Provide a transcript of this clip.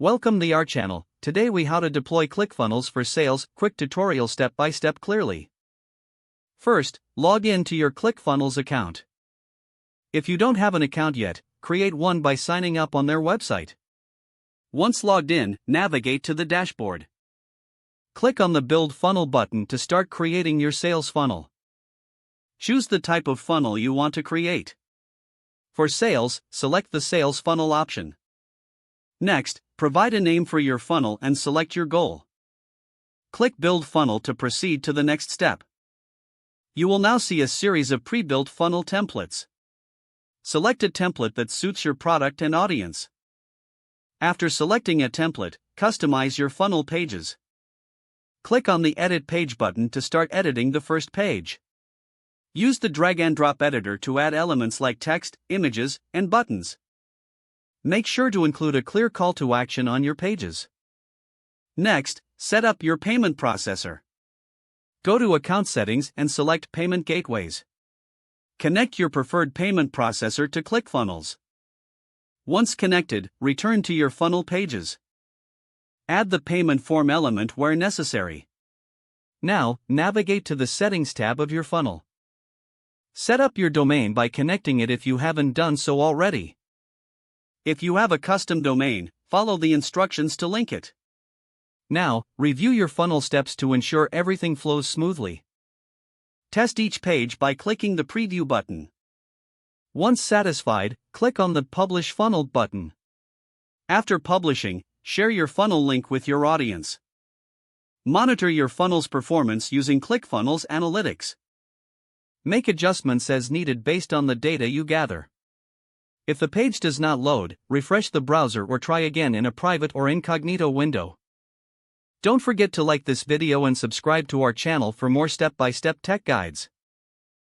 Welcome to our channel. Today we how to deploy ClickFunnels for sales, quick tutorial step by step clearly. First, log in to your ClickFunnels account. If you don't have an account yet, create one by signing up on their website. Once logged in, navigate to the dashboard. Click on the Build Funnel button to start creating your sales funnel. Choose the type of funnel you want to create. For sales, select the Sales Funnel option. Next, provide a name for your funnel and select your goal. Click Build Funnel to proceed to the next step. You will now see a series of pre-built funnel templates. Select a template that suits your product and audience. After selecting a template, customize your funnel pages. Click on the Edit Page button to start editing the first page. Use the drag and drop editor to add elements like text, images, and buttons. Make sure to include a clear call to action on your pages. Next, set up your payment processor. Go to Account Settings and select Payment Gateways. Connect your preferred payment processor to ClickFunnels. Once connected, return to your funnel pages. Add the payment form element where necessary. Now, navigate to the Settings tab of your funnel. Set up your domain by connecting it if you haven't done so already. If you have a custom domain, follow the instructions to link it. Now, review your funnel steps to ensure everything flows smoothly. Test each page by clicking the Preview button. Once satisfied, click on the Publish Funnel button. After publishing, share your funnel link with your audience. Monitor your funnel's performance using ClickFunnels Analytics. Make adjustments as needed based on the data you gather. If the page does not load, refresh the browser or try again in a private or incognito window. Don't forget to like this video and subscribe to our channel for more step-by-step tech guides.